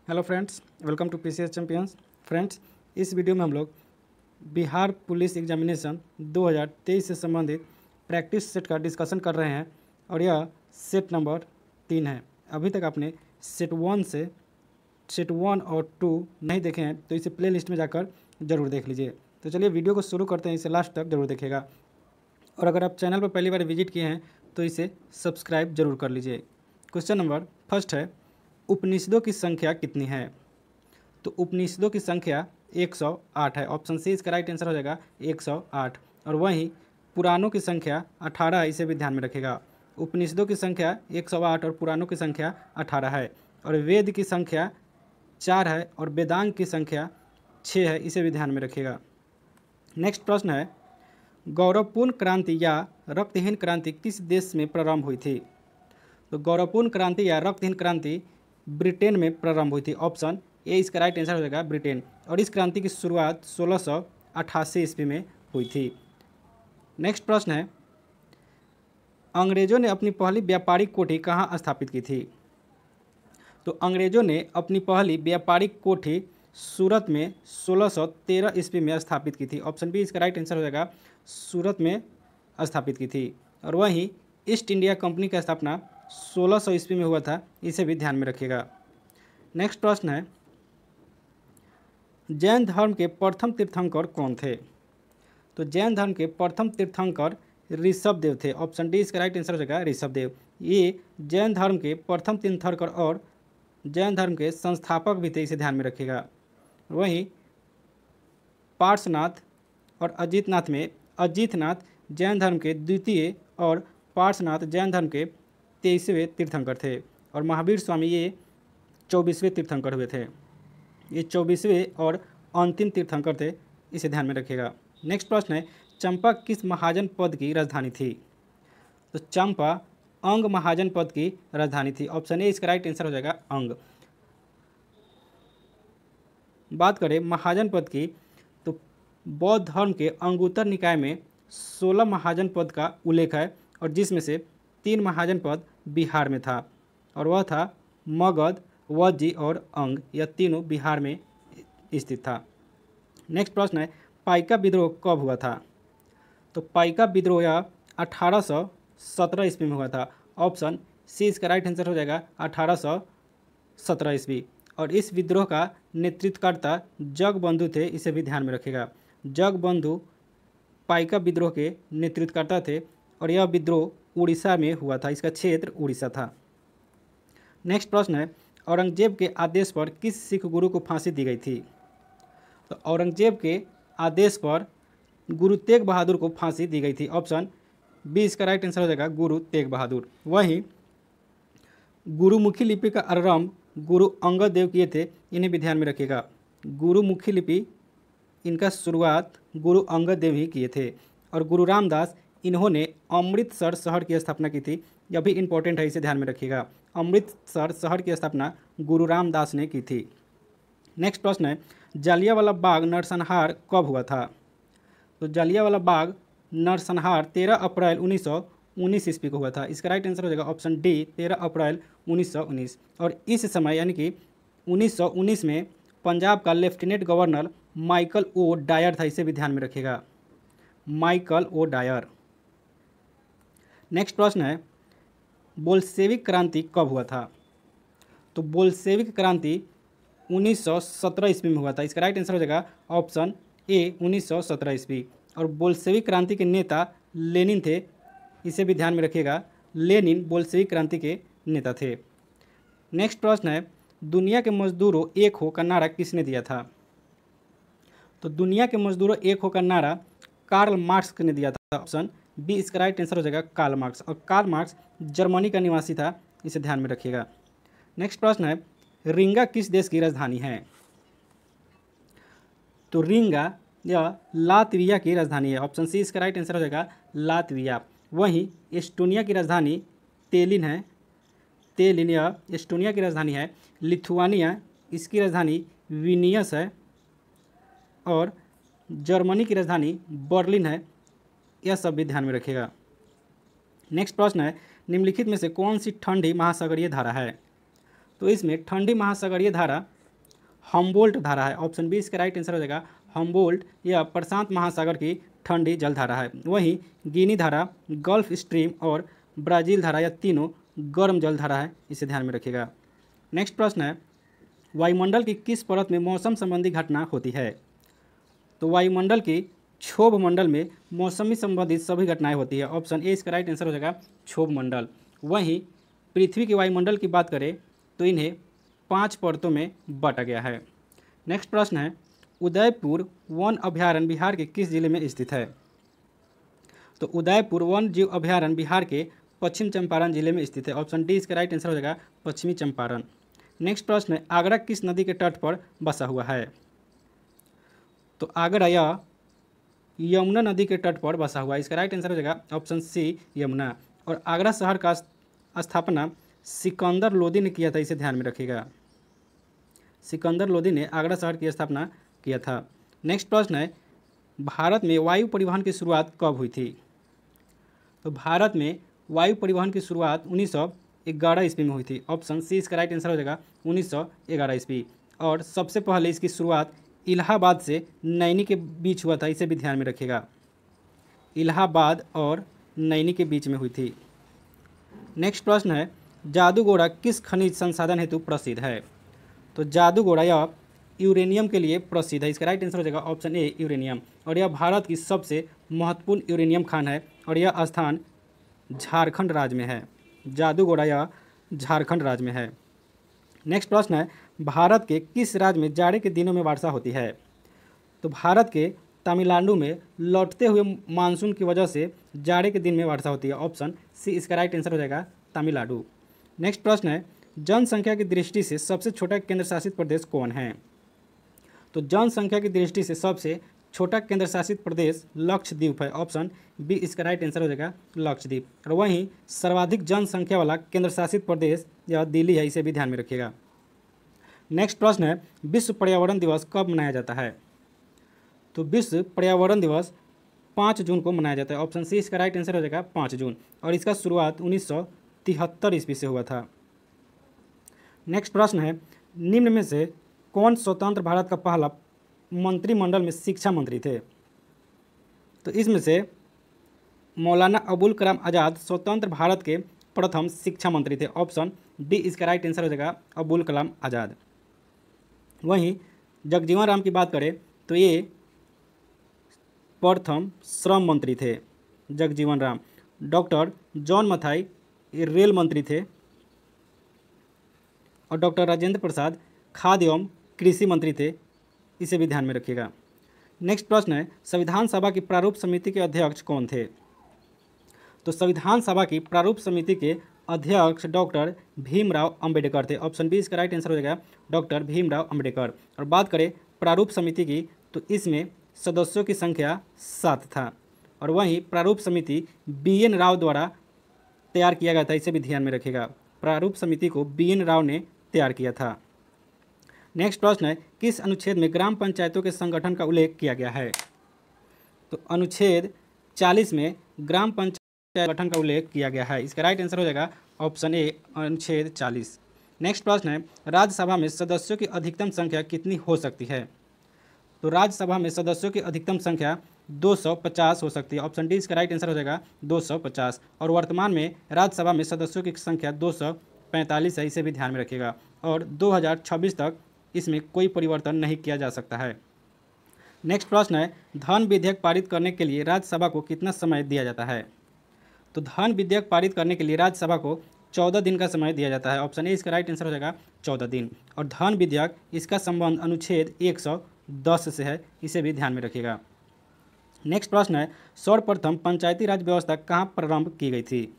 Hello friends, welcome to PCS champions. Friends, इस video में हम लोग बिहार पुलिस एग्जामिनेशन 2023 से संबंधित प्रैक्टिस सेट का डिस्कशन कर रहे हैं और यह सेट नंबर 3 है। अभी तक आपने सेट 1 और 2 नहीं देखे हैं तो इसे प्ले लिस्ट में जाकर ज़रूर देख लीजिए। तो चलिए वीडियो को शुरू करते हैं, इसे लास्ट तक जरूर देखिएगा और अगर आप चैनल पर पहली बार विजिट किए हैं तो इसे सब्सक्राइब जरूर कर लीजिए। क्वेश्चन नंबर फर्स्ट है, उपनिषदों की संख्या कितनी है? तो उपनिषदों की संख्या 108 है। ऑप्शन सी इसका राइट आंसर हो जाएगा 108। और वहीं पुराणों की संख्या 18 है, इसे भी ध्यान में रखिएगा। उपनिषदों की संख्या 108 और पुराणों की संख्या 18 है। और वेद की संख्या 4 है और वेदांग की संख्या 6 है, इसे भी ध्यान में रखिएगा। नेक्स्ट प्रश्न है, गौरवपूर्ण क्रांति या रक्तहीन क्रांति किस देश में प्रारंभ हुई थी? तो गौरवपूर्ण क्रांति या रक्तहीन क्रांति ब्रिटेन में प्रारंभ हुई थी। ऑप्शन ए इसका राइट आंसर हो जाएगा ब्रिटेन। और इस क्रांति की शुरुआत 1688 ईस्वी में हुई थी। नेक्स्ट प्रश्न है, अंग्रेजों ने अपनी पहली व्यापारिक कोठी कहाँ स्थापित की थी? तो अंग्रेजों ने अपनी पहली व्यापारिक कोठी सूरत में 1613 ईस्वी में स्थापित की थी। ऑप्शन बी इसका राइट आंसर हो जाएगा सूरत में स्थापित की थी। और वहीं ईस्ट इंडिया कंपनी की स्थापना 1600 ईस्वी में हुआ था, इसे भी ध्यान में रखिएगा। नेक्स्ट प्रश्न है, जैन धर्म के प्रथम तीर्थंकर कौन थे? तो जैन धर्म के प्रथम तीर्थंकर ऋषभदेव थे। ऑप्शन डी इसका राइट आंसर हो जाएगा ऋषभदेव। ये जैन धर्म के प्रथम तीर्थंकर और जैन धर्म के संस्थापक भी थे, इसे ध्यान में रखिएगा। वहीं पार्श्वनाथ और अजीतनाथ जैन धर्म के द्वितीय और पार्श्वनाथ जैन धर्म के 23वें तीर्थंकर थे। और महावीर स्वामी ये 24वें तीर्थंकर हुए थे। ये 24वें और अंतिम तीर्थंकर थे, इसे ध्यान में रखिएगा। नेक्स्ट प्रश्न है, चंपा किस महाजन पद की राजधानी थी? तो चंपा अंग महाजन पद की राजधानी थी। ऑप्शन ए इसका राइट आंसर हो जाएगा अंग। बात करें महाजन पद की, तो बौद्ध धर्म के अंगुत्तर निकाय में 16 महाजन पद का उल्लेख है और जिसमें से 3 महाजन पद बिहार में था और वह था मगध, वज्जी और अंग। यह तीनों बिहार में स्थित था। नेक्स्ट प्रश्न है, पाइका विद्रोह कब हुआ था? तो पाइका विद्रोह यह 1817 ईस्वी में हुआ था। ऑप्शन सी इसका राइट आंसर हो जाएगा 1817 ईस्वी। और इस विद्रोह का नेतृत्वकर्ता जगबंधु थे, इसे भी ध्यान में रखिएगा। जगबंधु पाइका विद्रोह के नेतृत्वकर्ता थे और यह विद्रोह उड़ीसा में हुआ था, इसका क्षेत्र उड़ीसा था। नेक्स्ट प्रश्न है, औरंगजेब के आदेश पर किस सिख गुरु को फांसी दी गई थी? तो औरंगजेब के आदेश पर गुरु तेग बहादुर को फांसी दी गई थी। ऑप्शन बी इसका राइट आंसर हो जाएगा गुरु तेग बहादुर। वहीं गुरुमुखी लिपि का आरंभ गुरु अंगद देव किए थे, इन्हें भी ध्यान में रखिएगा। गुरुमुखी लिपि इनका शुरुआत गुरु अंगद देव ही किए थे। और गुरु रामदास इन्होंने अमृतसर शहर की स्थापना की थी, यह भी इंपॉर्टेंट है, इसे ध्यान में रखिएगा। अमृतसर शहर की स्थापना गुरु रामदास ने की थी। नेक्स्ट प्रश्न है, जालियांवाला बाग नरसंहार कब हुआ था? तो जालियांवाला बाग नरसंहार 13 अप्रैल 1919 ईस्वी को हुआ था। इसका राइट आंसर हो जाएगा ऑप्शन डी 13 अप्रैल 1919। और इस समय यानी कि 1919 में पंजाब का lieutenant governor Michael O'Dwyer था, इसे भी ध्यान में रखिएगा, माइकल ओ डायर। नेक्स्ट प्रश्न है, बोल्शेविक क्रांति कब हुआ था? तो बोल्शेविक क्रांति 1917 ईस्वी में हुआ था। इसका राइट आंसर हो जाएगा ऑप्शन ए 1917 ईस्वी। और बोल्शेविक क्रांति के नेता लेनिन थे, इसे भी ध्यान में रखिएगा। लेनिन बोल्शेविक क्रांति के नेता थे। नेक्स्ट प्रश्न है, दुनिया के मजदूरों एक हो का नारा किसने दिया था? तो दुनिया के मजदूरों एक हो का नारा कार्ल मार्क्स ने दिया था। ऑप्शन बी इसका राइट आंसर हो जाएगा कार्ल मार्क्स। और कार्ल मार्क्स जर्मनी का निवासी था, इसे ध्यान में रखिएगा। नेक्स्ट प्रश्न है, रिंगा किस देश की राजधानी है? तो रिंगा यह लातविया की राजधानी है। ऑप्शन सी इसका राइट आंसर हो जाएगा लातविया। वहीं एस्टोनिया की राजधानी तेलिन है। तेलिन यह एस्टोनिया की राजधानी है। लिथुआनिया इसकी राजधानी विनियस है। और जर्मनी की राजधानी बर्लिन है। यह सब भी ध्यान में रखिएगा। नेक्स्ट प्रश्न है, निम्नलिखित में से कौन सी ठंडी महासागरीय धारा है? तो इसमें ठंडी महासागरीय धारा हम्बोल्ट धारा है। ऑप्शन बी इसका राइट आंसर हो जाएगा हम्बोल्ट। यह प्रशांत महासागर की ठंडी जल धारा है। वहीं गिनी धारा, गल्फ स्ट्रीम और ब्राज़ील धारा यह तीनों गर्म जल धारा है, इसे ध्यान में रखिएगा। नेक्स्ट प्रश्न है वायुमंडल की किस परत में मौसम संबंधी घटना होती है? तो वायुमंडल की क्षोभ मंडल में मौसमी संबंधित सभी घटनाएं होती है। ऑप्शन ए इसका राइट आंसर हो जाएगा क्षोभ मंडल। वहीं पृथ्वी के वायुमंडल की बात करें तो इन्हें 5 परतों में बांटा गया है। नेक्स्ट प्रश्न है उदयपुर वन अभयारण्य बिहार के किस जिले में स्थित है? तो उदयपुर वन जीव अभयारण्य बिहार के पश्चिम चंपारण जिले में स्थित है। ऑप्शन डी इसका राइट आंसर हो जाएगा पश्चिमी चंपारण। नेक्स्ट प्रश्न है आगरा किस नदी के तट पर बसा हुआ है? तो आगरा यह यमुना नदी के तट पर बसा हुआ है। इसका राइट आंसर हो जाएगा ऑप्शन सी यमुना। और आगरा शहर का स्थापना सिकंदर लोदी ने किया था, इसे ध्यान में रखिएगा। सिकंदर लोदी ने आगरा शहर की स्थापना किया था। नेक्स्ट प्रश्न है भारत में वायु परिवहन की शुरुआत कब हुई थी? तो भारत में वायु परिवहन की शुरुआत 1911 ईस्वी में हुई थी। ऑप्शन सी इसका राइट आंसर हो जाएगा 1911 ईस्वी। और सबसे पहले इसकी शुरुआत इलाहाबाद से नैनी के बीच हुआ था, इसे भी ध्यान में रखिएगा। इलाहाबाद और नैनी के बीच में हुई थी। नेक्स्ट प्रश्न है जादूगोड़ा किस खनिज संसाधन हेतु प्रसिद्ध है? तो जादूगोड़ा यह यूरेनियम के लिए प्रसिद्ध है। इसका राइट आंसर हो जाएगा ऑप्शन ए यूरेनियम। और यह भारत की सबसे महत्वपूर्ण यूरेनियम खान है और यह स्थान झारखंड राज्य में है। जादूगोड़ा यह झारखंड राज्य में है। नेक्स्ट प्रश्न है भारत के किस राज्य में जाड़े के दिनों में वर्षा होती है? तो भारत के तमिलनाडु में लौटते हुए मानसून की वजह से जाड़े के दिन में वर्षा होती है। ऑप्शन सी इसका राइट आंसर हो जाएगा तमिलनाडु। नेक्स्ट प्रश्न है जनसंख्या की दृष्टि से सबसे छोटा केंद्र शासित प्रदेश कौन है? तो जनसंख्या की दृष्टि से सबसे छोटा केंद्र शासित प्रदेश लक्षद्वीप है। ऑप्शन बी इसका राइट आंसर हो जाएगा लक्षद्वीप। और वहीं सर्वाधिक जनसंख्या वाला केंद्र शासित प्रदेश यह दिल्ली है, इसे भी ध्यान में रखिएगा। नेक्स्ट प्रश्न है विश्व पर्यावरण दिवस कब मनाया जाता है? तो विश्व पर्यावरण दिवस 5 जून को मनाया जाता है। ऑप्शन सी इसका राइट आंसर हो जाएगा 5 जून। और इसका शुरुआत 1973 ईस्वी से हुआ था। नेक्स्ट प्रश्न है निम्न में से कौन स्वतंत्र भारत का पहला मंत्रिमंडल में शिक्षा मंत्री थे? तो इसमें से मौलाना अबुल कलाम आज़ाद स्वतंत्र भारत के प्रथम शिक्षा मंत्री थे। ऑप्शन डी इसका राइट आंसर हो जाएगा अबुल कलाम आज़ाद। वहीं जगजीवन राम की बात करें तो ये प्रथम श्रम मंत्री थे जगजीवन राम। डॉक्टर जॉन मथाई ये रेल मंत्री थे। और डॉक्टर राजेंद्र प्रसाद खाद्य एवं कृषि मंत्री थे, इसे भी ध्यान में रखिएगा। नेक्स्ट प्रश्न है संविधान सभा की प्रारूप समिति के अध्यक्ष कौन थे? तो संविधान सभा की प्रारूप समिति के अध्यक्ष डॉक्टर भीमराव अंबेडकर थे। ऑप्शन बी इसका राइट आंसर हो जाएगा डॉक्टर भीमराव अंबेडकर। और बात करें प्रारूप समिति की तो इसमें सदस्यों की संख्या 7 था। और वहीं प्रारूप समिति BN राव द्वारा तैयार किया गया था, इसे भी ध्यान में रखिएगा। प्रारूप समिति को BN राव ने तैयार किया था। नेक्स्ट प्रश्न है किस अनुच्छेद में ग्राम पंचायतों के संगठन का उल्लेख किया गया है? तो अनुच्छेद 40 में ग्राम पंचायत गठन का उल्लेख किया गया है। इसका राइट आंसर हो जाएगा ऑप्शन ए अनुच्छेद 40। नेक्स्ट प्रश्न है राज्यसभा में सदस्यों की अधिकतम संख्या कितनी हो सकती है? तो राज्यसभा में सदस्यों की अधिकतम संख्या 250 हो सकती है। ऑप्शन डी इसका राइट आंसर हो जाएगा 250। और वर्तमान में राज्यसभा में सदस्यों की संख्या 245 है, इसे भी ध्यान में रखिएगा। और 2026 तक इसमें कोई परिवर्तन नहीं किया जा सकता है। नेक्स्ट प्रश्न है धन विधेयक पारित करने के लिए राज्यसभा को कितना समय दिया जाता है? तो धन विधेयक पारित करने के लिए राज्यसभा को 14 दिन का समय दिया जाता है। ऑप्शन ए इसका राइट आंसर हो जाएगा 14 दिन। और धन विधेयक इसका संबंध अनुच्छेद 110 से है, इसे भी ध्यान में रखिएगा। नेक्स्ट प्रश्न है सर्वप्रथम पंचायती राज व्यवस्था कहाँ प्रारंभ की गई थी?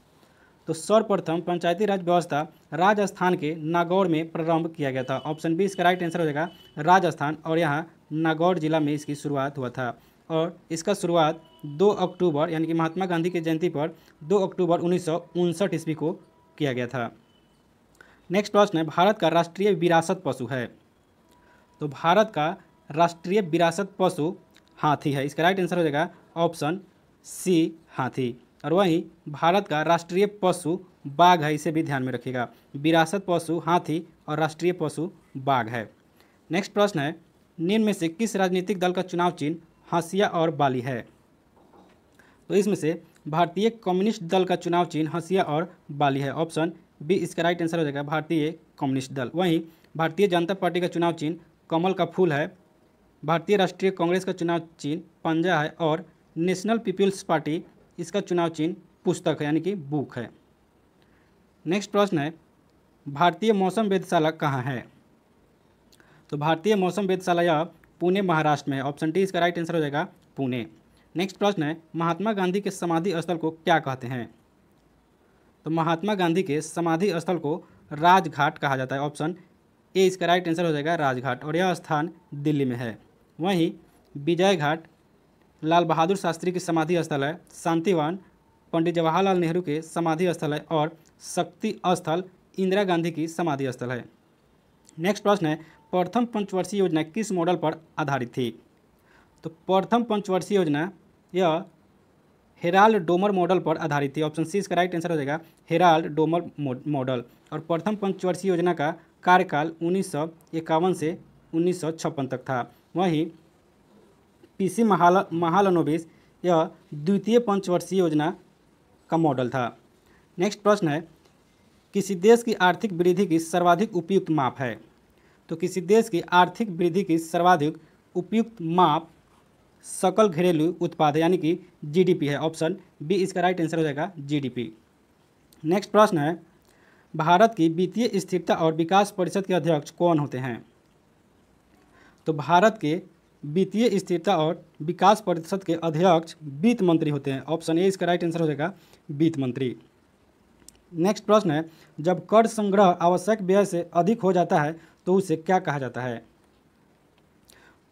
तो सर्वप्रथम पंचायती राज व्यवस्था राजस्थान के नागौर में प्रारंभ किया गया था। ऑप्शन बी इसका राइट आंसर हो जाएगा राजस्थान। और यहाँ नागौर जिला में इसकी शुरुआत हुआ था। और इसका शुरुआत 2 अक्टूबर यानी कि महात्मा गांधी की जयंती पर 2 अक्टूबर 1959 ईस्वी को किया गया था। नेक्स्ट प्रश्न है भारत का राष्ट्रीय विरासत पशु है? तो भारत का राष्ट्रीय विरासत पशु हाथी है। इसका राइट आंसर हो जाएगा ऑप्शन सी हाथी। और वहीं भारत का राष्ट्रीय पशु बाघ है, इसे भी ध्यान में रखिएगा। विरासत पशु हाथी और राष्ट्रीय पशु बाघ है। नेक्स्ट प्रश्न है, निम्न में से किस राजनीतिक दल का चुनाव चिन्ह हंसिया और बाली है? तो इसमें से भारतीय कम्युनिस्ट दल का चुनाव चिन्ह हंसिया और बाली है। ऑप्शन बी इसका राइट आंसर हो जाएगा, भारतीय कम्युनिस्ट दल। वहीं भारतीय जनता पार्टी का चुनाव चिन्ह कमल का फूल है। भारतीय राष्ट्रीय कांग्रेस का चुनाव चिन्ह पंजा है और नेशनल पीपल्स पार्टी इसका चुनाव चिन्ह पुस्तक है यानी कि बुक है। नेक्स्ट प्रश्न है, भारतीय मौसम वेधशाला कहाँ है? तो भारतीय मौसम वेधशाला यह पुणे महाराष्ट्र में है। ऑप्शन डी इसका राइट आंसर हो जाएगा, पुणे। नेक्स्ट प्रश्न है, महात्मा गांधी के समाधि स्थल को क्या कहते हैं? तो महात्मा गांधी के समाधि स्थल को राजघाट कहा जाता है। ऑप्शन ए इसका राइट आंसर हो जाएगा, राजघाट, और यह स्थान दिल्ली में है। वहीं विजय घाट लाल बहादुर शास्त्री की समाधि स्थल है। शांतिवन पंडित जवाहरलाल नेहरू के समाधि स्थल है और शक्ति स्थल इंदिरा गांधी की समाधि स्थल है। नेक्स्ट प्रश्न है, प्रथम पंचवर्षीय योजना किस मॉडल पर आधारित थी? तो प्रथम पंचवर्षीय योजना यह हेराल्ड डोमर मॉडल पर आधारित थी। ऑप्शन सी इसका राइट आंसर हो जाएगा, हेराल्ड डोमर मॉडल। और प्रथम पंचवर्षीय योजना का कार्यकाल 1951 से 1956 तक था। वहीं पीसी महालनोबिस यह द्वितीय पंचवर्षीय योजना का मॉडल था। नेक्स्ट प्रश्न है, किसी देश की आर्थिक वृद्धि की सर्वाधिक उपयुक्त माप है? तो किसी देश की आर्थिक वृद्धि की सर्वाधिक उपयुक्त माप सकल घरेलू उत्पाद यानी कि जीडीपी है। ऑप्शन बी इसका राइट आंसर हो जाएगा, जीडीपी। नेक्स्ट प्रश्न है, भारत की वित्तीय स्थिरता और विकास परिषद के अध्यक्ष कौन होते हैं? तो भारत के वित्तीय स्थिरता और विकास परिषद के अध्यक्ष वित्त मंत्री होते हैं। ऑप्शन ए इसका राइट आंसर हो जाएगा, वित्त मंत्री। नेक्स्ट प्रश्न है, जब कर संग्रह आवश्यक व्यय से अधिक हो जाता है तो उसे क्या कहा जाता है?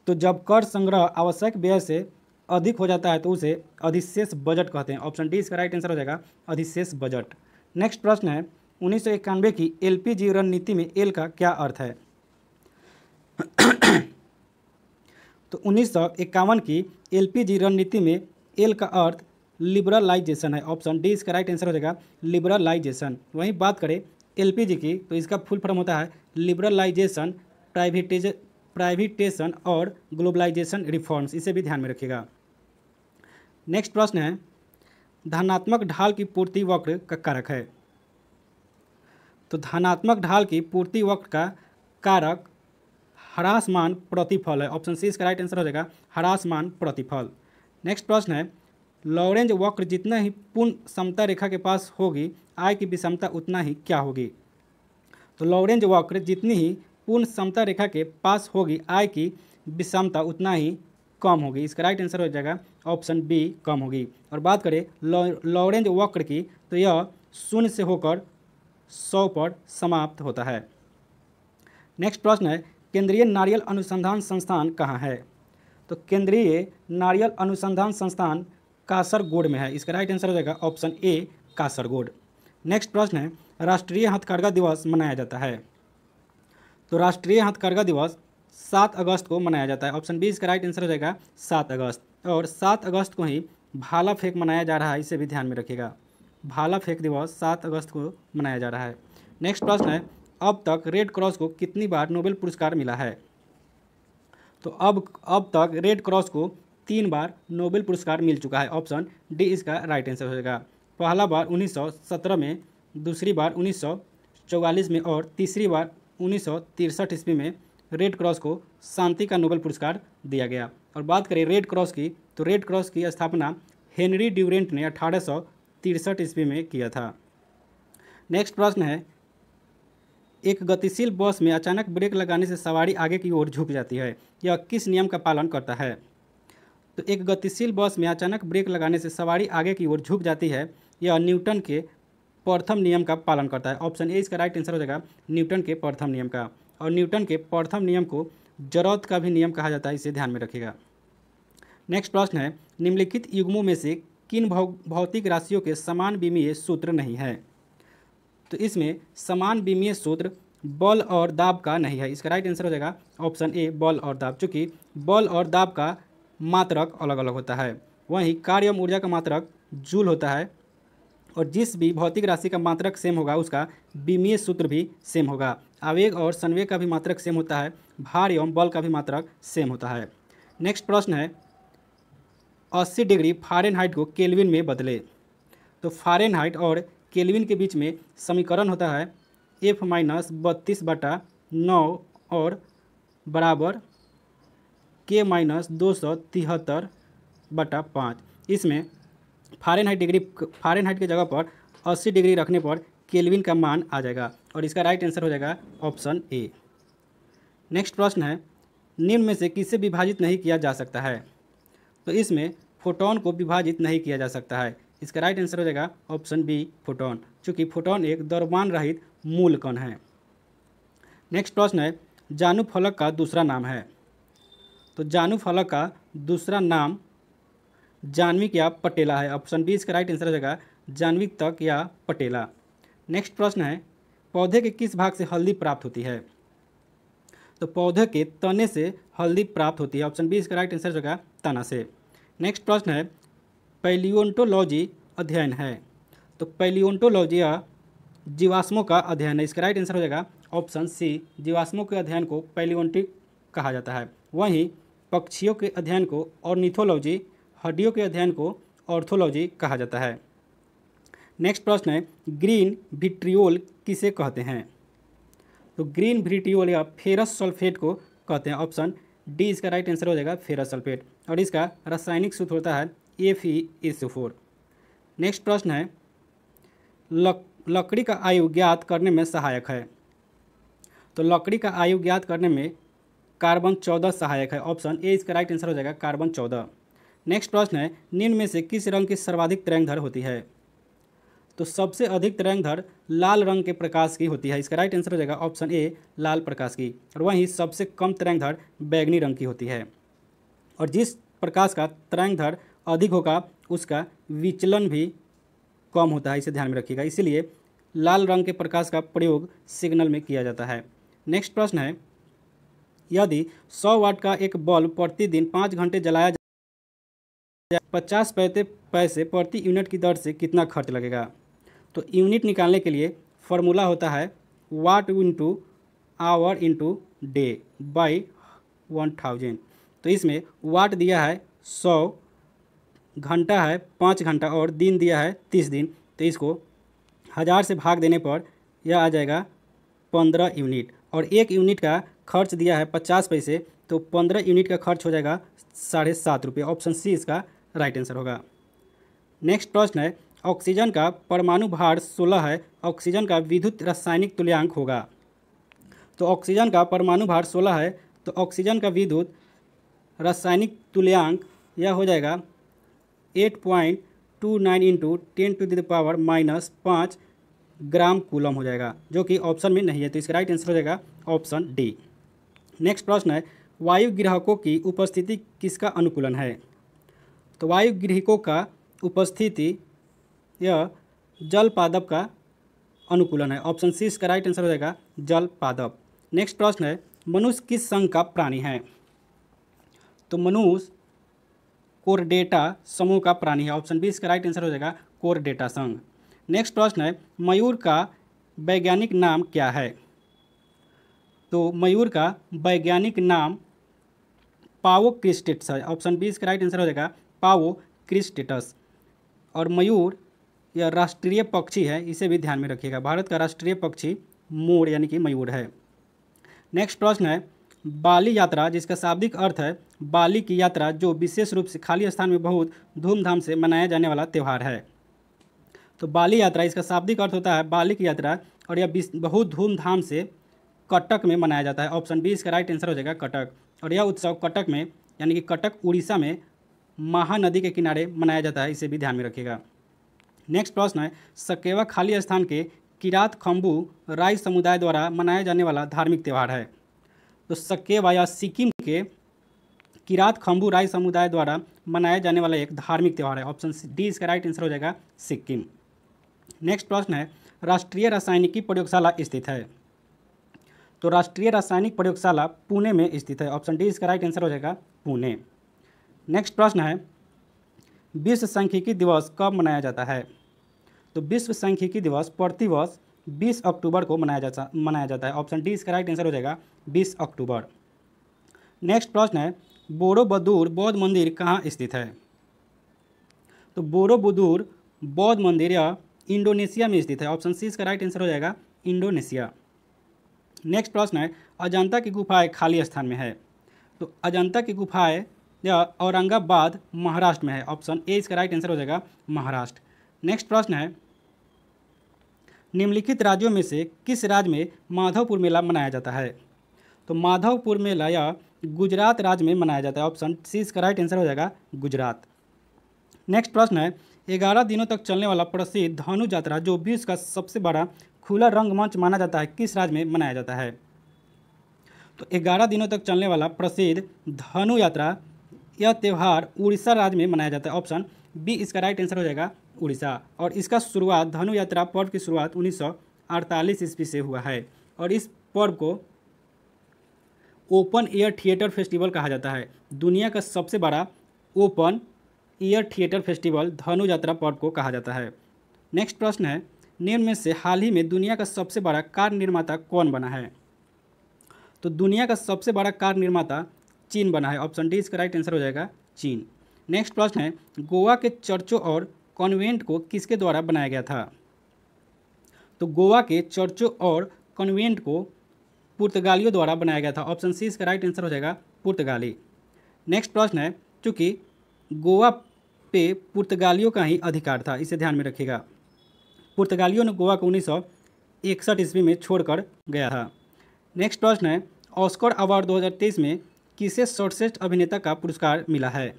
तो जब कर संग्रह आवश्यक व्यय से अधिक हो जाता है तो उसे अधिशेष बजट कहते हैं। ऑप्शन डी इसका राइट आंसर हो जाएगा, अधिशेष बजट। नेक्स्ट प्रश्न है, 1991 की एलपीजी रणनीति में एल का क्या अर्थ है? तो 1951 की एलपीजी रणनीति में एल का अर्थ लिबरलाइजेशन है। ऑप्शन डी इसका राइट आंसर हो जाएगा, लिबरलाइजेशन। वहीं बात करें एलपीजी की तो इसका फुल फॉर्म होता है लिबरलाइजेशन, प्राइवेटेशन और ग्लोबलाइजेशन रिफॉर्म्स, इसे भी ध्यान में रखिएगा। नेक्स्ट प्रश्न है, धनात्मक ढाल की पूर्ति वक्र का कारक है? तो धनात्मक ढाल की पूर्ति वक्र का कारक ह्रासमान प्रतिफल है। ऑप्शन सी इसका राइट आंसर हो जाएगा, ह्रासमान प्रतिफल। नेक्स्ट प्रश्न है, लॉरेंज वक्र जितना ही पूर्ण समता रेखा के पास होगी आय की विषमता उतना ही क्या होगी? तो लॉरेंज वक्र जितनी ही पूर्ण समता रेखा के पास होगी आय की विषमता उतना ही कम होगी। इसका राइट आंसर हो जाएगा, ऑप्शन बी, कम होगी। और बात करें लॉरेंज वक्र की तो यह 0 से होकर 100 पर समाप्त होता है। नेक्स्ट प्रश्न है, केंद्रीय नारियल अनुसंधान संस्थान कहाँ है? तो केंद्रीय नारियल अनुसंधान संस्थान कासरगोड में है। इसका राइट आंसर हो जाएगा, ऑप्शन ए, कासरगोड। नेक्स्ट प्रश्न है, राष्ट्रीय हथकरघा दिवस मनाया जाता है? तो राष्ट्रीय हथकरघा दिवस 7 अगस्त को मनाया जाता है। ऑप्शन बी इसका राइट आंसर हो जाएगा, 7 अगस्त। और 7 अगस्त को ही भाला फेंक मनाया जा रहा है, इसे भी ध्यान में रखिएगा। भाला फेंक दिवस 7 अगस्त को मनाया जा रहा है। नेक्स्ट प्रश्न है, अब तक रेड क्रॉस को कितनी बार नोबेल पुरस्कार मिला है? तो अब तक रेड क्रॉस को 3 बार नोबेल पुरस्कार मिल चुका है। ऑप्शन डी इसका राइट आंसर हो जाएगा। पहला बार 1917 में, दूसरी बार 1944 में और तीसरी बार 1963 ईस्वी में रेड क्रॉस को शांति का नोबेल पुरस्कार दिया गया। और बात करें रेड क्रॉस की तो रेड क्रॉस की स्थापना हेनरी ड्यूरेंट ने 1863 ईस्वी में किया था। नेक्स्ट प्रश्न है, एक गतिशील बस में अचानक ब्रेक लगाने से सवारी आगे की ओर झुक जाती है, यह किस नियम का पालन करता है? तो एक गतिशील बस में अचानक ब्रेक लगाने से सवारी आगे की ओर झुक जाती है, यह न्यूटन के प्रथम नियम का पालन करता है। ऑप्शन ए इसका राइट आंसर हो जाएगा, न्यूटन के प्रथम नियम का। और न्यूटन के प्रथम नियम को जरौत का भी नियम कहा जाता है, इसे ध्यान में रखिएगा। नेक्स्ट प्रश्न है, निम्नलिखित युग्मों में से किन भौतिक राशियों के समान विमीय सूत्र नहीं है? तो इसमें समान विमीय सूत्र बल और दाब का नहीं है। इसका राइट आंसर हो जाएगा, ऑप्शन ए, बल और दाब। चूँकि बल और दाब का मात्रक अलग अलग होता है, वहीं कार्य एवं ऊर्जा का मात्रक जूल होता है, और जिस भी भौतिक राशि का मात्रक सेम होगा उसका विमीय सूत्र भी सेम होगा। आवेग और संवेग का भी मात्रक सेम होता है, भार एवं बल का भी मात्रक सेम होता है। नेक्स्ट प्रश्न है 80 डिग्री फ़ारेनहाइट को केल्विन में बदले। तो फ़ारेनहाइट और केल्विन के बीच में समीकरण होता है F-32/9 और बराबर K-273/5। इसमें फ़ारेनहाइट की जगह पर 80 डिग्री रखने पर केल्विन का मान आ जाएगा और इसका राइट आंसर हो जाएगा ऑप्शन ए। नेक्स्ट प्रश्न है निम्न में से किसे विभाजित नहीं किया जा सकता है। तो इसमें फोटोन को विभाजित नहीं किया जा सकता है, इसका राइट आंसर हो जाएगा ऑप्शन बी फोटोन, चूँकि फोटोन एक द्रव्यमान रहित मूल कण है। नेक्स्ट प्रश्न है जानू फलक का दूसरा नाम है। तो जानू फलक का दूसरा नाम जान्विक या पटेला है, ऑप्शन बी इसका राइट आंसर हो जाएगा जान्विक तक या पटेला। नेक्स्ट प्रश्न है पौधे के किस भाग से हल्दी प्राप्त होती है। तो पौधे के तने से हल्दी प्राप्त होती है, ऑप्शन बी इसका राइट आंसर हो जाएगा तना से। नेक्स्ट प्रश्न है पैलियोंटोलॉजी अध्ययन है। तो पैलियोंटोलॉजी या जीवाश्मों का अध्ययन है, इसका राइट आंसर हो जाएगा ऑप्शन सी जीवाश्मों के अध्ययन को पैलियोंटिक कहा जाता है। वहीं पक्षियों के अध्ययन को ऑर्निथोलॉजी, हड्डियों के अध्ययन को ऑर्थोलॉजी कहा जाता है। नेक्स्ट प्रश्न है ग्रीन विट्रियोल किसे कहते हैं। तो ग्रीन विट्रियोल या फेरस सल्फेट को कहते हैं, ऑप्शन डी इसका राइट आंसर हो जाएगा फेरस सल्फेट और इसका रासायनिक सूत्र होता है Fe4। नेक्स्ट प्रश्न है लकड़ी का आयु ज्ञात करने में सहायक है। तो लकड़ी का आयु ज्ञात करने में कार्बन 14 सहायक है, ऑप्शन ए इसका राइट आंसर हो जाएगा कार्बन 14। नेक्स्ट प्रश्न है निम्न में से किस रंग की सर्वाधिक तरंगधर होती है। तो सबसे अधिक तरंगधर लाल रंग के प्रकाश की होती है, इसका राइट आंसर हो जाएगा ऑप्शन ए लाल प्रकाश की, और वहीं सबसे कम तरंगधर बैगनी रंग की होती है। और जिस प्रकाश का तरंगधर अधिक होगा उसका विचलन भी कम होता है, इसे ध्यान में रखिएगा, इसीलिए लाल रंग के प्रकाश का प्रयोग सिग्नल में किया जाता है। नेक्स्ट प्रश्न है यदि 100 वाट का एक बल्ब प्रतिदिन 5 घंटे जलाया जाए 50 पैसे प्रति यूनिट की दर से कितना खर्च लगेगा। तो यूनिट निकालने के लिए फॉर्मूला होता है watt into hour into day by 1000। तो इसमें वाट दिया है 100, घंटा है 5 घंटा और दिन दिया है 30 दिन, तो इसको 1000 से भाग देने पर यह आ जाएगा 15 यूनिट, और एक यूनिट का खर्च दिया है 50 पैसे, तो 15 यूनिट का खर्च हो जाएगा 7.5 रुपये, ऑप्शन सी इसका राइट आंसर होगा। नेक्स्ट प्रश्न है ऑक्सीजन का परमाणु भार 16 है, ऑक्सीजन का विद्युत रासायनिक तुल्यांक होगा। तो ऑक्सीजन का परमाणु भार 16 है, तो ऑक्सीजन का विद्युत रासायनिक तुल्यांक यह हो जाएगा 8.29 इंटू 10⁻⁻5 ग्राम कूलम हो जाएगा, जो कि ऑप्शन में नहीं है, तो इसका राइट आंसर हो जाएगा ऑप्शन डी। नेक्स्ट प्रश्न है वायु ग्राहकों की उपस्थिति किसका अनुकूलन है। तो वायु ग्राहकों का उपस्थिति यह जल पादप का अनुकूलन है, ऑप्शन सी इसका राइट आंसर हो जाएगा जल पादप। नेक्स्ट प्रश्न है मनुष्य किस संघ का प्राणी है। तो मनुष्य कोरडेटा समूह का प्राणी है, ऑप्शन बी इसका राइट आंसर हो जाएगा कोरडेटा संघ। नेक्स्ट प्रश्न है मयूर का वैज्ञानिक नाम क्या है। तो मयूर का वैज्ञानिक नाम पावोक्रिस्टेटस है, ऑप्शन बी इसका राइट आंसर हो जाएगा पावोक्रिस्टेटस। और मयूर यह राष्ट्रीय पक्षी है, इसे भी ध्यान में रखिएगा, भारत का राष्ट्रीय पक्षी मोर यानी कि मयूर है। नेक्स्ट प्रश्न है बाली यात्रा जिसका शाब्दिक अर्थ है बाली की यात्रा, जो विशेष रूप से खाली स्थान में बहुत धूमधाम से मनाया जाने वाला त्यौहार है। तो बाली यात्रा इसका शाब्दिक अर्थ होता है बाली की यात्रा, और यह बहुत धूमधाम से कटक में मनाया जाता है, ऑप्शन बी इसका राइट आंसर हो जाएगा कटक। और यह उत्सव कटक में यानी कि कटक उड़ीसा में महानदी के किनारे मनाया जाता है, इसे भी ध्यान में रखिएगा। नेक्स्ट प्रश्न है सकेवा खाली स्थान के किरात खम्बू राय समुदाय द्वारा मनाया जाने वाला धार्मिक त्यौहार है। तो सकेवा या सिक्किम के किरात खम्बू राय समुदाय द्वारा मनाया जाने वाला एक धार्मिक त्यौहार है, ऑप्शन डी इसका राइट आंसर हो जाएगा सिक्किम। नेक्स्ट प्रश्न है राष्ट्रीय रासायनिकी प्रयोगशाला स्थित है। तो राष्ट्रीय रासायनिक प्रयोगशाला पुणे में स्थित है, ऑप्शन डी इसका राइट आंसर हो जाएगा पुणे। नेक्स्ट प्रश्न है विश्व सांख्यिकी दिवस कब मनाया जाता है। तो विश्व सांख्यिकी दिवस प्रतिवर्ष 20 अक्टूबर को मनाया जाता है। ऑप्शन डी इसका राइट आंसर हो जाएगा 20 अक्टूबर। नेक्स्ट प्रश्न है बोरोबुदुर बौद्ध मंदिर कहाँ स्थित है? तो बोरोबुदुर बौद्ध मंदिर यह इंडोनेशिया में स्थित है। ऑप्शन सी इसका राइट आंसर हो जाएगा इंडोनेशिया। नेक्स्ट प्रश्न है अजंता की गुफाएं खाली स्थान में है। तो अजंता की गुफाएं यह औरंगाबाद महाराष्ट्र में है। ऑप्शन ए इसका राइट आंसर हो जाएगा महाराष्ट्र। नेक्स्ट प्रश्न है निम्नलिखित राज्यों में से किस राज्य में माधवपुर मेला मनाया जाता है? तो माधवपुर मेला यह गुजरात राज्य में मनाया जाता है। ऑप्शन सी इसका राइट आंसर हो जाएगा गुजरात। नेक्स्ट प्रश्न है 11 दिनों तक चलने वाला प्रसिद्ध धनु यात्रा जो विश्व का सबसे बड़ा खुला रंगमंच माना जाता है किस राज्य में मनाया जाता है? तो 11 दिनों तक चलने वाला प्रसिद्ध धनु यात्रा यह त्यौहार उड़ीसा राज्य में मनाया जाता है। ऑप्शन बी इसका राइट आंसर हो जाएगा उड़ीसा। और इसका शुरुआत धनु यात्रा पर्व की शुरुआत 1948 ईस्वी से हुआ है और इस पर्व को ओपन एयर थिएटर फेस्टिवल कहा जाता है। दुनिया का सबसे बड़ा ओपन एयर थिएटर फेस्टिवल धनु यात्रा पर्व को कहा जाता है। नेक्स्ट प्रश्न है निम्न में से हाल ही में दुनिया का सबसे बड़ा कार निर्माता कौन बना है? तो दुनिया का सबसे बड़ा कार निर्माता चीन बना है। ऑप्शन डी इसका राइट आंसर हो जाएगा चीन। नेक्स्ट प्रश्न है गोवा के चर्चों और कॉन्वेंट को किसके द्वारा बनाया गया था? तो गोवा के चर्चों और कॉन्वेंट को पुर्तगालियों द्वारा बनाया गया था। ऑप्शन सी इसका राइट आंसर हो जाएगा पुर्तगाली। नेक्स्ट प्रश्न है चूँकि गोवा पे पुर्तगालियों का ही अधिकार था, इसे ध्यान में रखिएगा। पुर्तगालियों ने गोवा को 1961 ईस्वी में छोड़कर गया था। नेक्स्ट प्रश्न है ऑस्कर अवार्ड 2023 में किसे सर्वश्रेष्ठ अभिनेता का पुरस्कार मिला है?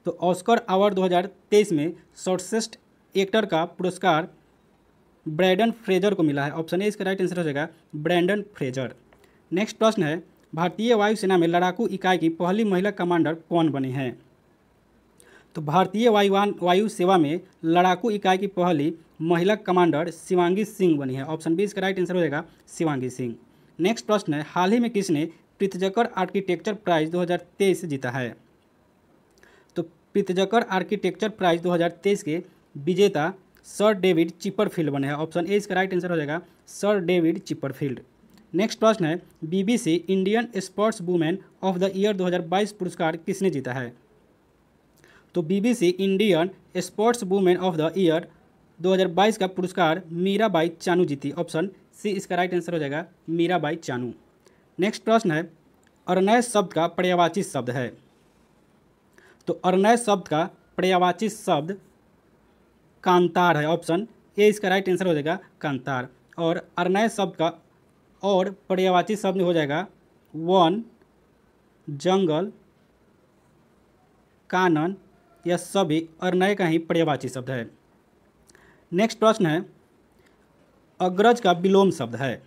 तो ऑस्कर अवार्ड 2023 में सर्वश्रेष्ठ एक्टर का पुरस्कार ब्रैंडन फ्रेजर को मिला है। ऑप्शन ए इसका राइट आंसर हो जाएगा ब्रैंडन फ्रेजर। नेक्स्ट प्रश्न है भारतीय वायुसेना में लड़ाकू इकाई की पहली महिला कमांडर कौन बनी हैं? तो भारतीय वायु सेवा में लड़ाकू इकाई की पहली महिला कमांडर शिवांगी सिंह बनी है। ऑप्शन बी इसका राइट आंसर हो जाएगा शिवांगी सिंह। नेक्स्ट प्रश्न है हाल ही में किसने प्रित्जकर आर्किटेक्चर प्राइज 2023 जीता है? तो प्रित्जकर आर्किटेक्चर प्राइज 2023 के विजेता सर डेविड चिपरफील्ड बने हैं। ऑप्शन ए इसका राइट आंसर हो जाएगा सर डेविड चिपरफील्ड। नेक्स्ट प्रश्न है BBC Indian sports women of the year 2022 पुरस्कार किसने जीता है? तो BBC Indian sports women of the year 2022 का पुरस्कार मीराबाई चानू जीती। ऑप्शन सी इसका राइट आंसर हो जाएगा मीराबाई चानू। नेक्स्ट प्रश्न है अरनय शब्द का पर्यायवाची शब्द है। तो अरनय शब्द का पर्यायवाची शब्द कांतार है। ऑप्शन ए इसका राइट आंसर हो जाएगा कांतार। और अरनय शब्द का और पर्यायवाची शब्द हो जाएगा वन, जंगल, कानन, यह सभी अरनय का ही पर्यायवाची शब्द है। नेक्स्ट प्रश्न है अग्रज का विलोम शब्द है।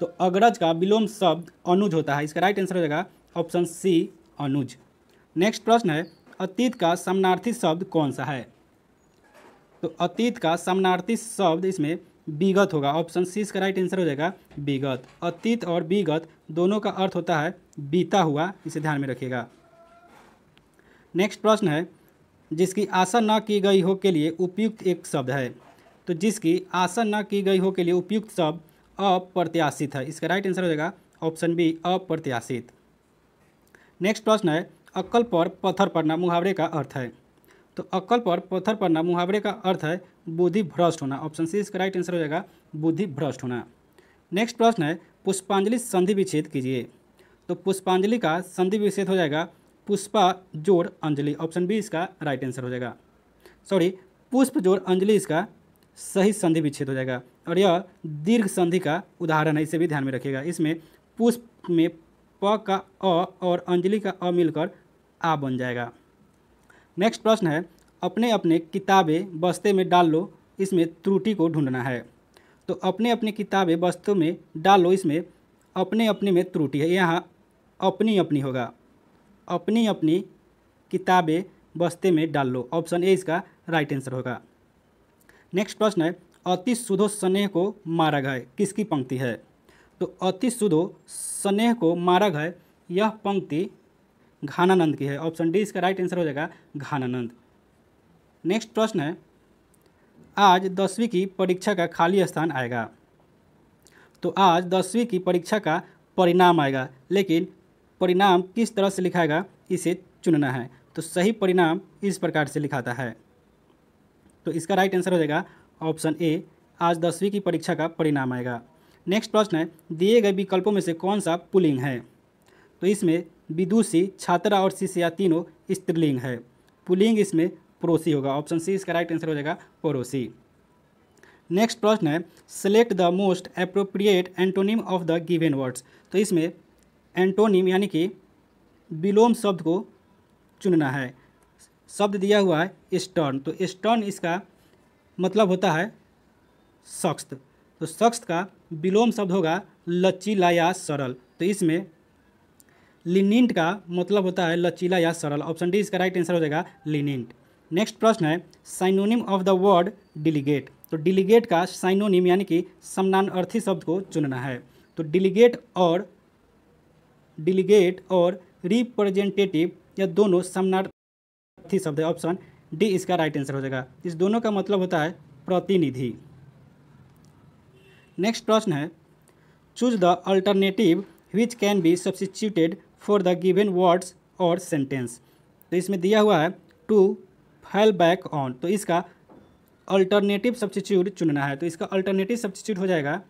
तो अग्रज का विलोम शब्द अनुज होता है। इसका राइट आंसर हो जाएगा ऑप्शन सी अनुज। नेक्स्ट प्रश्न है अतीत का समानार्थी शब्द कौन सा है? तो अतीत का समानार्थी शब्द इसमें विगत होगा। ऑप्शन सी इसका राइट आंसर हो जाएगा विगत। अतीत और विगत दोनों का अर्थ होता है बीता हुआ, इसे ध्यान में रखिएगा। नेक्स्ट प्रश्न है जिसकी आशा न की गई हो के लिए उपयुक्त एक शब्द है। तो जिसकी आशा न की गई हो के लिए उपयुक्त शब्द अप्रत्याशित है। इसका राइट आंसर हो जाएगा ऑप्शन बी अप्रत्याशित। नेक्स्ट प्रश्न है अक्कल पर पत्थर पड़ना मुहावरे का अर्थ है। तो अक्कल पर पत्थर पड़ना मुहावरे का अर्थ है बुद्धि भ्रष्ट होना। ऑप्शन सी इसका राइट आंसर हो जाएगा बुद्धि भ्रष्ट होना। नेक्स्ट प्रश्न है पुष्पांजलि संधि विच्छेद कीजिए। तो पुष्पांजलि का संधि विच्छेद हो जाएगा पुष्पा जोड़ अंजलि। ऑप्शन बी इसका राइट आंसर हो जाएगा। पुष्प जोड़ अंजलि इसका सही संधि विच्छेद हो जाएगा। और यह दीर्घ संधि का उदाहरण है, इसे भी ध्यान में रखिएगा। इसमें पुष्प में प का अ और अंजलि का अ मिलकर आ बन जाएगा। नेक्स्ट प्रश्न है अपने अपने किताबें बस्ते में डाल लो, इसमें त्रुटि को ढूंढना है। तो अपने अपने किताबें बस्ते में डाल लो, इसमें अपने अपने में त्रुटि है, यहाँ अपनी अपनी होगा। अपनी अपनी किताबें बस्ते में डाल लो। ऑप्शन ए इसका राइट आंसर होगा। नेक्स्ट प्रश्न है अति सुधो स्नेह को मारा गए, किसकी पंक्ति है? तो अति सुधो स्नेह को मारा गए, यह पंक्ति घानानंद की है। ऑप्शन डी इसका राइट आंसर हो जाएगा घानानंद। नेक्स्ट प्रश्न है आज 10वीं की परीक्षा का खाली स्थान आएगा। तो आज 10वीं की परीक्षा का परिणाम आएगा, लेकिन परिणाम किस तरह से लिखाएगा इसे चुनना है। तो सही परिणाम इस प्रकार से लिखाता है। तो इसका राइट आंसर हो जाएगा ऑप्शन ए, आज 10वीं की परीक्षा का परिणाम आएगा। नेक्स्ट प्रश्न है, दिए गए विकल्पों में से कौन सा पुल्लिंग है। तो इसमें विदुषी, छात्रा और शिष्या तीनों स्त्रीलिंग है। पुल्लिंग इसमें पड़ोसी होगा। ऑप्शन सी इसका राइट आंसर हो जाएगा पड़ोसी। नेक्स्ट प्रश्न है, select the most appropriate antonym of the given words. तो इसमें एंटोनिम यानी कि विलोम शब्द को चुनना है। शब्द दिया हुआ है स्टर्न। तो स्टर्न इसका मतलब होता है सख्त। तो सख्त का विलोम शब्द होगा लचीला या सरल। तो इसमें लिनिंट का मतलब होता है लचीला या सरल। ऑप्शन डी इसका राइट आंसर हो जाएगा लिनिंट। नेक्स्ट प्रश्न है, साइनोनिम ऑफ द वर्ड डिलीगेट। तो डिलीगेट का साइनोनिम यानी कि समानार्थी शब्द को चुनना है। तो डिलीगेट और रिप्रेजेंटेटिव या दोनों समानार्थी शब्द है। ऑप्शन डी इसका राइट आंसर हो जाएगा। इस दोनों का मतलब होता है प्रतिनिधि। नेक्स्ट प्रश्न है, choose the alternative which can be substituted for the given words और सेंटेंस। तो इसमें दिया हुआ है टू, फॉल बैक ऑन। तो इसका अल्टरनेटिव सब्स्टिट्यूट चुनना है। तो इसका अल्टरनेटिव सब्स्टिट्यूट हो जाएगा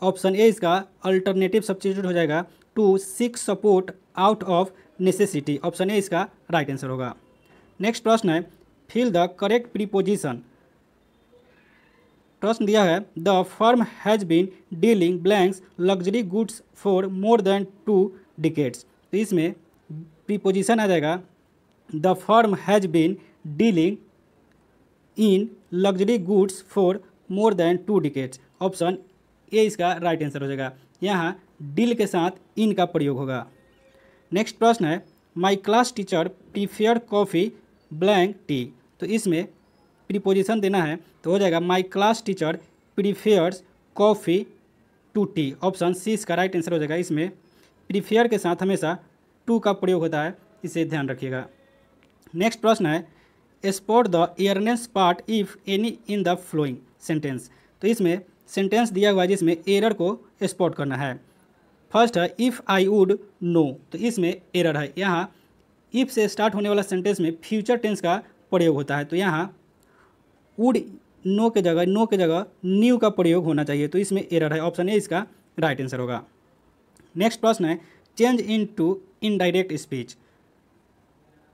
ऑप्शन ए, इसका अल्टरनेटिव सब्स्टिट्यूट हो जाएगा to seek support out of necessity. Option A इसका राइट आंसर होगा। नेक्स्ट प्रश्न है, फिल द करेक्ट प्रीपोजिशन। प्रश्न दिया है, the firm has been dealing blanks luxury goods for more than 2 decades. तो इसमें प्रीपोजिशन आ जाएगा the firm has been dealing in luxury goods for more than 2 decades. Option A इसका right answer हो जाएगा। यहाँ डील के साथ इन का प्रयोग होगा। नेक्स्ट प्रश्न है, my class teacher prefer coffee blank tea. तो इसमें प्रीपोजिशन देना है। तो हो जाएगा my class teacher prefers coffee to tea. Option C इसका राइट आंसर हो जाएगा। इसमें प्रीफेयर के साथ हमेशा टू का प्रयोग होता है, इसे ध्यान रखिएगा। नेक्स्ट प्रश्न है, spot the erroneous part if any in the following sentence. तो इसमें सेंटेंस दिया हुआ है जिसमें एरर को स्पॉट करना है। फर्स्ट है, इफ़ आई वुड नो। तो इसमें एरर है। यहाँ इफ़ से स्टार्ट होने वाला सेंटेंस में फ्यूचर टेंस का प्रयोग होता है। तो यहाँ वुड नो के जगह न्यू का प्रयोग होना चाहिए। तो इसमें एरर है। ऑप्शन ए इसका राइट आंसर होगा। नेक्स्ट प्रश्न है, change into indirect speech.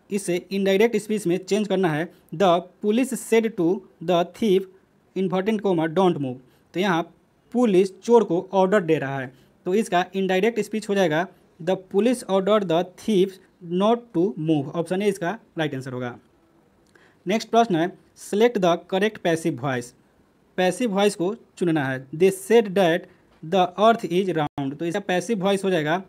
इसे इनडायरेक्ट स्पीच में चेंज करना है। The police said to the thief inverted comma don't move. तो यहाँ पुलिस चोर को ऑर्डर दे रहा है। तो इसका इनडायरेक्ट स्पीच हो जाएगा the police order the thief not to move. Option A इसका राइट आंसर होगा। नेक्स्ट प्रश्न है, select the correct passive voice. Passive voice को चुनना है। They said that the earth is round. तो इसका पैसिव वॉइस हो जाएगा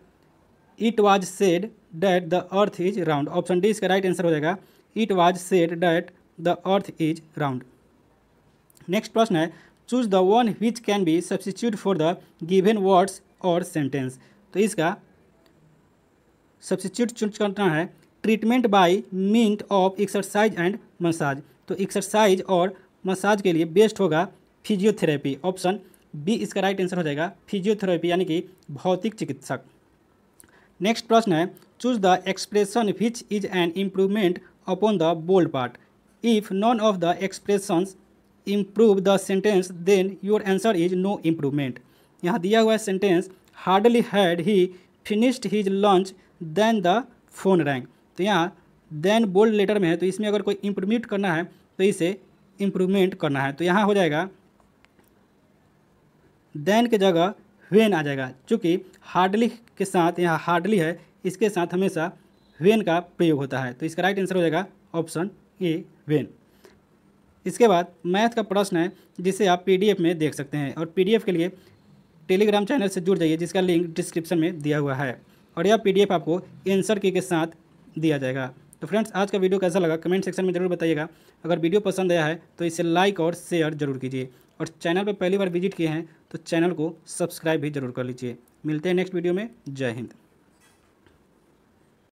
it was said that the earth is round. Option D इसका राइट आंसर हो जाएगा it was said that the earth is round. Next प्रश्न है, choose the one which can be substitute for the given words और sentence. तो इसका substitute choose करना है treatment bye means of exercise and massage. तो एक्सरसाइज और massage के लिए बेस्ट होगा फिजियोथेरेपी। ऑप्शन बी इसका राइट आंसर हो जाएगा फिजियोथेरेपी यानी कि भौतिक चिकित्सक। नेक्स्ट प्रश्न है, choose the expression which is an improvement upon the bold part. If none of the expressions improve the sentence then your answer is no improvement. यहाँ दिया हुआ है sentence hardly had he finished his lunch then the phone rang. तो यहाँ then bold letter में है। तो इसमें अगर कोई इम्प्रूवमेंट करना है तो इसे इम्प्रूवमेंट करना है। तो यहाँ हो जाएगा देन के जगह वेन आ जाएगा। चूँकि हार्डली के साथ यहाँ हार्डली है, इसके साथ हमेशा वेन का प्रयोग होता है। तो इसका राइट आंसर हो जाएगा ऑप्शन ए वेन। इसके बाद मैथ का प्रश्न है जिसे आप पीडीएफ में देख सकते हैं। और पीडीएफ के लिए टेलीग्राम चैनल से जुड़ जाइए जिसका लिंक डिस्क्रिप्शन में दिया हुआ है। और यह पीडीएफ आपको आंसर की के साथ दिया जाएगा। तो फ्रेंड्स, आज का वीडियो कैसा लगा कमेंट सेक्शन में ज़रूर बताइएगा। अगर वीडियो पसंद आया है तो इसे लाइक और शेयर जरूर कीजिए। और चैनल पर पहली बार विजिट किए हैं तो चैनल को सब्सक्राइब भी जरूर कर लीजिए। मिलते हैं नेक्स्ट वीडियो में। जय हिंद।